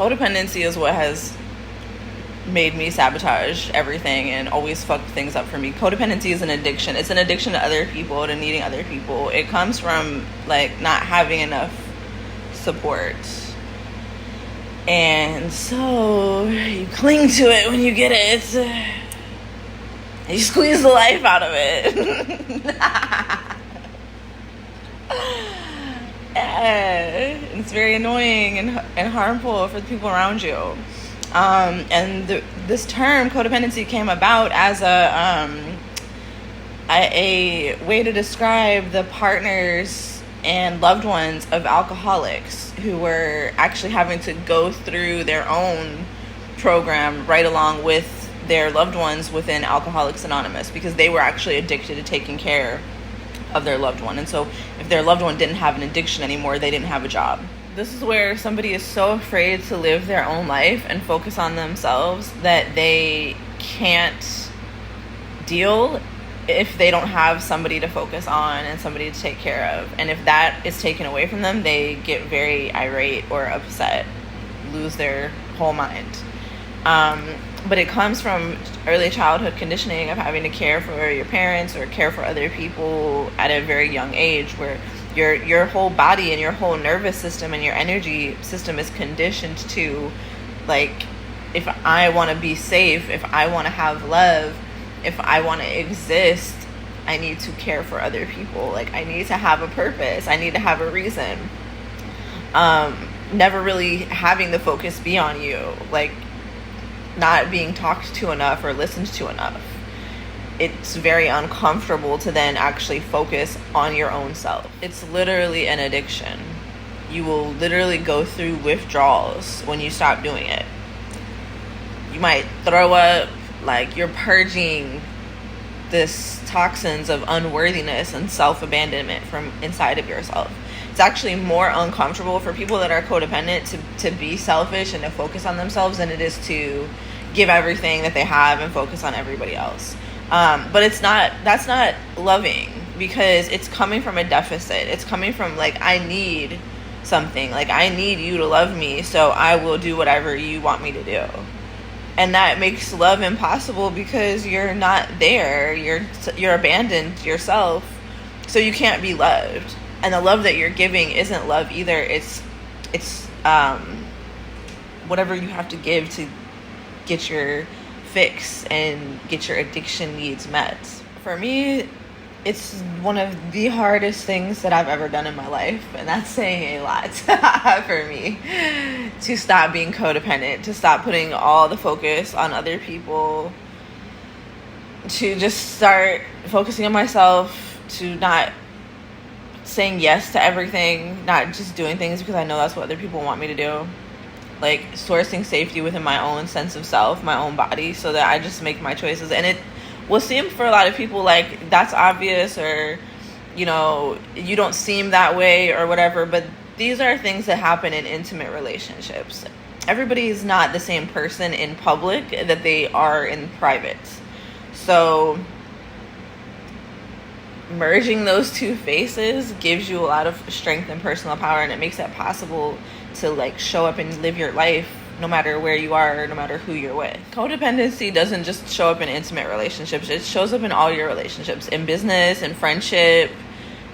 Codependency is what has made me sabotage everything and always fuck things up for me. Codependency is an addiction. It's an addiction to other people, to needing other people. It comes from like not having enough support. And so you cling to it when you get it. And you squeeze the life out of it. It's very annoying and harmful for the people around you. And this term codependency came about as a way to describe the partners and loved ones of alcoholics who were actually having to go through their own program right along with their loved ones within Alcoholics Anonymous, because they were actually addicted to taking care of their loved one. And so if their loved one didn't have an addiction anymore, they didn't have a job. This is where somebody is so afraid to live their own life and focus on themselves that they can't deal if they don't have somebody to focus on and somebody to take care of. And if that is taken away from them, they get very irate or upset, lose their whole mind. But it comes from early childhood conditioning of having to care for your parents or care for other people at a very young age, where your whole body and your whole nervous system and your energy system is conditioned to, like, if I want to be safe, if I want to have love, if I want to exist, I need to care for other people. Like, I need to have a purpose. I need to have a reason. Never really having the focus be on you, like not being talked to enough or listened to enough. It's very uncomfortable to then actually focus on your own self. It's literally an addiction. You will literally go through withdrawals when you stop doing it. You might throw up, like you're purging this toxins of unworthiness and self-abandonment from inside of yourself. It's actually more uncomfortable for people that are codependent to be selfish and to focus on themselves than it is to give everything that they have and focus on everybody else. But that's not loving, because it's coming from a deficit. It's coming from, like, I need something. Like, I need you to love me, so I will do whatever you want me to do. And that makes love impossible because you're not there. You're abandoned yourself, so you can't be loved. And the love that you're giving isn't love either. It's whatever you have to give to get your fix and get your addiction needs met. For me, it's one of the hardest things that I've ever done in my life, and that's saying a lot for me, to stop being codependent, to stop putting all the focus on other people, to just start focusing on myself, to not saying yes to everything, not just doing things because I know that's what other people want me to do. Like, sourcing safety within my own sense of self, my own body, so that I just make my choices. And it will seem for a lot of people like that's obvious, or, you know, you don't seem that way or whatever, but these are things that happen in intimate relationships. Everybody is not the same person in public that they are in private. So merging those two faces gives you a lot of strength and personal power, and it makes it possible to, like, show up and live your life no matter where you are, no matter who you're with. Codependency doesn't just show up in intimate relationships. It shows up in all your relationships, in business, in friendship,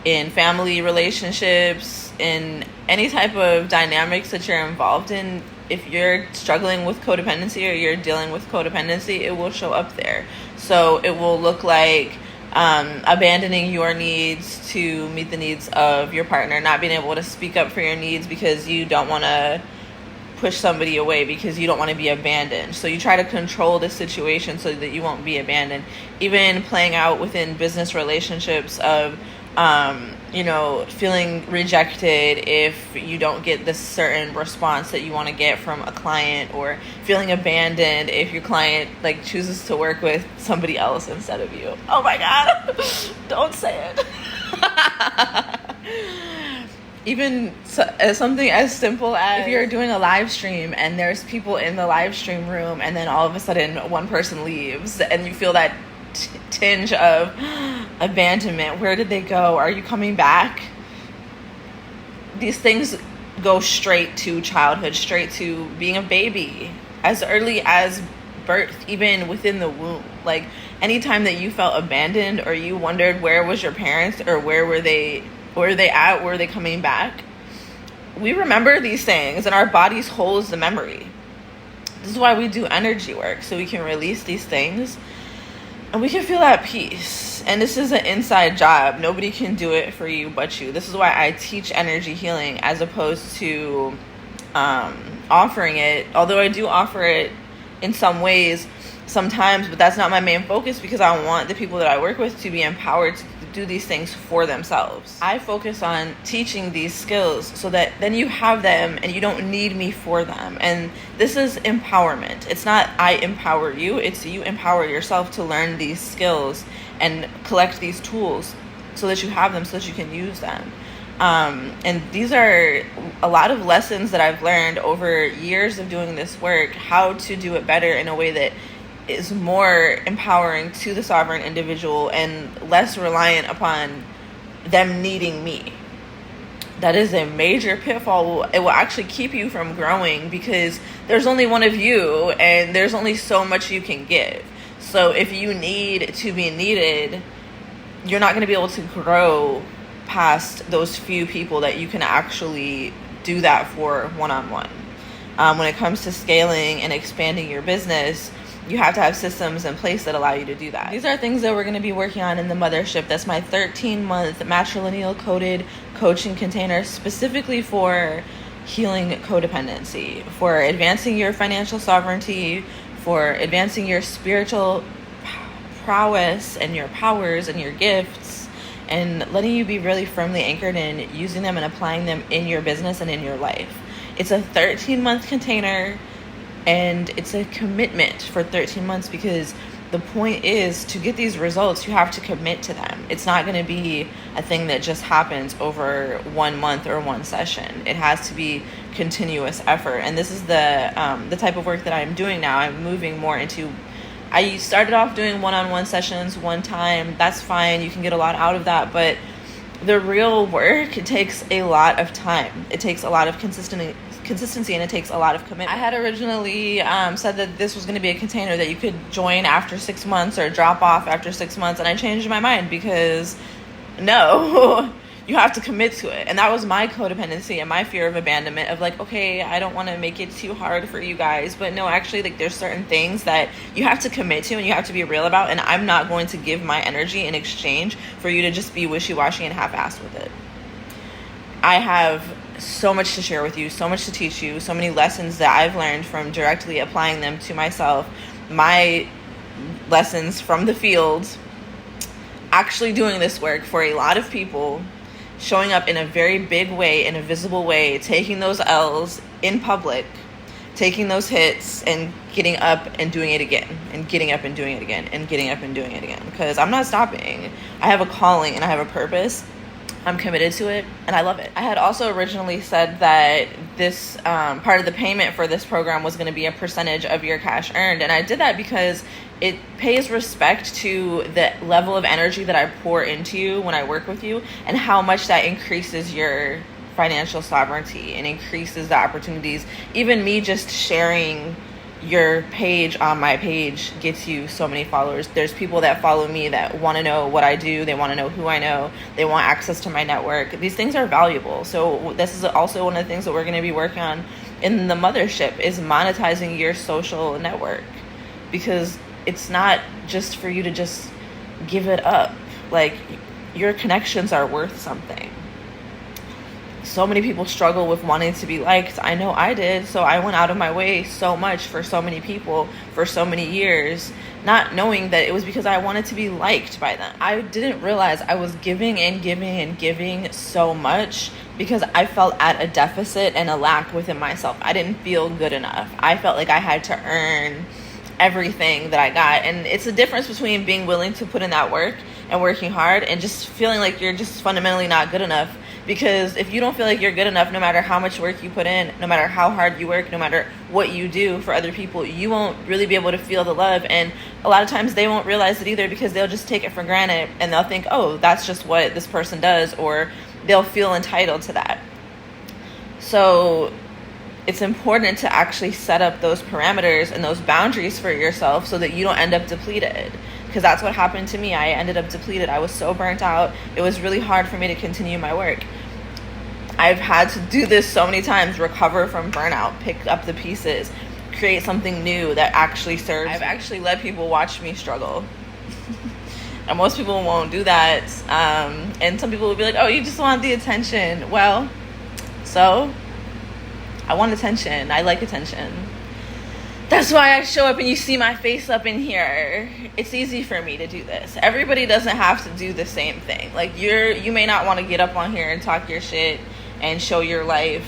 in family relationships, in any type of dynamics that you're involved in. If you're struggling with codependency or you're dealing with codependency, it will show up there. So it will look like abandoning your needs to meet the needs of your partner, not being able to speak up for your needs because you don't want to push somebody away, because you don't want to be abandoned. So you try to control the situation so that you won't be abandoned. Even playing out within business relationships of, feeling rejected if you don't get this certain response that you want to get from a client, or feeling abandoned if your client, like, chooses to work with somebody else instead of you. Oh my God, don't say it. Even something as simple as if you're doing a live stream and there's people in the live stream room, and then all of a sudden one person leaves and you feel that tinge of abandonment. Where did they go? Are you coming back? These things go straight to childhood, straight to being a baby, as early as birth, even within the womb. Like, anytime that you felt abandoned or you wondered where was your parents or where were they at, were they coming back, we remember these things and our bodies holds the memory. This is why we do energy work, so we can release these things and we can feel at peace. And this is an inside job. Nobody can do it for you but you. This is why I teach energy healing as opposed to offering it. Although I do offer it in some ways sometimes, but that's not my main focus, because I want the people that I work with to be empowered to do these things for themselves. I focus on teaching these skills so that then you have them and you don't need me for them. And this is empowerment. It's not I empower you, it's you empower yourself to learn these skills and collect these tools so that you have them, so that you can use them. And these are a lot of lessons that I've learned over years of doing this work, how to do it better in a way that is more empowering to the sovereign individual and less reliant upon them needing me. That is a major pitfall. It will actually keep you from growing, because there's only one of you and there's only so much you can give. So if you need to be needed, you're not going to be able to grow past those few people that you can actually do that for one-on-one. When it comes to scaling and expanding your business, you have to have systems in place that allow you to do that. These are things that we're going to be working on in the mothership. That's my 13-month matrilineal coded coaching container, specifically for healing codependency, for advancing your financial sovereignty, for advancing your spiritual prowess and your powers and your gifts, and letting you be really firmly anchored in using them and applying them in your business and in your life. It's a 13-month container. And it's a commitment for 13 months, because the point is to get these results, you have to commit to them. It's not going to be a thing that just happens over 1 month or one session. It has to be continuous effort. And this is the type of work that I'm doing now. I'm moving more into, I started off doing one-on-one sessions one time. That's fine. You can get a lot out of that. But the real work, it takes a lot of time. It takes a lot of consistency, and it takes a lot of commitment. I had originally said that this was going to be a container that you could join after 6 months or drop off after 6 months, and I changed my mind, because no, you have to commit to it. And that was my codependency and my fear of abandonment, of like, okay, I don't want to make it too hard for you guys, but no, actually, like, there's certain things that you have to commit to and you have to be real about, and I'm not going to give my energy in exchange for you to just be wishy-washy and half-assed with it. I have so much to share with you, so much to teach you, so many lessons that I've learned from directly applying them to myself, my lessons from the field, actually doing this work for a lot of people, showing up in a very big way, in a visible way, taking those L's in public, taking those hits and getting up and doing it again, and getting up and doing it again, and getting up and doing it again, because I'm not stopping. I have a calling and I have a purpose. I'm committed to it, and I love it. I had also originally said that this part of the payment for this program was going to be a percentage of your cash earned, and I did that because it pays respect to the level of energy that I pour into you when I work with you, and how much that increases your financial sovereignty and increases the opportunities. Even me just sharing your page on my page gets you so many followers. There's people that follow me that want to know what I do. They want to know who I know. They want access to my network. These things are valuable. So this is also one of the things that we're going to be working on in the mothership, is monetizing your social network, because it's not just for you to just give it up. Like, your connections are worth something. So many people struggle with wanting to be liked. I know I did. So I went out of my way so much for so many people for so many years, not knowing that it was because I wanted to be liked by them. I didn't realize I was giving and giving and giving so much because I felt at a deficit and a lack within myself. I didn't feel good enough. I felt like I had to earn everything that I got. And it's a difference between being willing to put in that work and working hard, and just feeling like you're just fundamentally not good enough. Because if you don't feel like you're good enough, no matter how much work you put in, no matter how hard you work, no matter what you do for other people, you won't really be able to feel the love. And a lot of times they won't realize it either, because they'll just take it for granted and they'll think, oh, that's just what this person does, or they'll feel entitled to that. So it's important to actually set up those parameters and those boundaries for yourself so that you don't end up depleted. Because that's what happened to me. I ended up depleted. I was so burnt out. It was really hard for me to continue my work. I've had to do this so many times, recover from burnout, pick up the pieces, create something new that actually serves. I've actually let people watch me struggle. And most people won't do that. And some people will be like, oh, you just want the attention. Well, so I want attention. I like attention. That's why I show up and you see my face up in here. It's easy for me to do this. Everybody doesn't have to do the same thing. Like you may not want to get up on here and talk your shit and show your life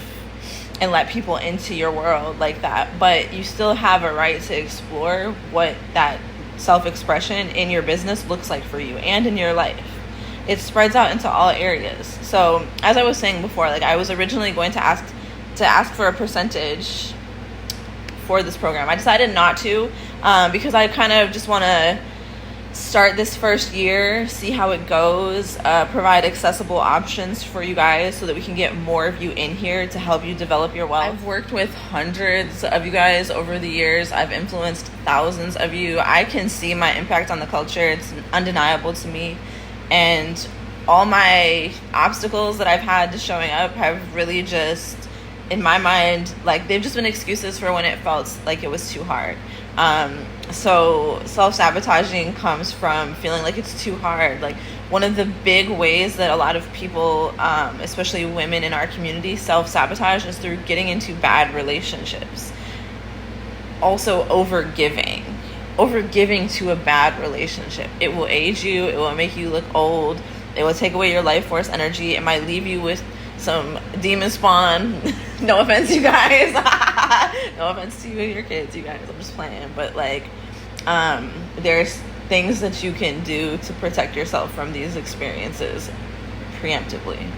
and let people into your world like that. But you still have a right to explore what that self-expression in your business looks like for you and in your life. It spreads out into all areas. So as I was saying before, like I was originally going to ask for a percentage for this program. I decided not to because I kind of just want to start this first year, see how it goes, provide accessible options for you guys so that we can get more of you in here to help you develop your wealth. I've worked with hundreds of you guys over the years. I've influenced thousands of you. I can see my impact on the culture. It's undeniable to me. And all my obstacles that I've had to showing up have really just, in my mind, like they've just been excuses for when it felt like it was too hard. So self-sabotaging comes from feeling like it's too hard. Like one of the big ways that a lot of people, especially women in our community, self-sabotage is through getting into bad relationships. Also overgiving to a bad relationship. It will age you. It will make you look old. It will take away your life force energy. It might leave you with some demon spawn. No offense, you guys. No offense to you and your kids, you guys. I'm just playing. But like, there's things that you can do to protect yourself from these experiences preemptively.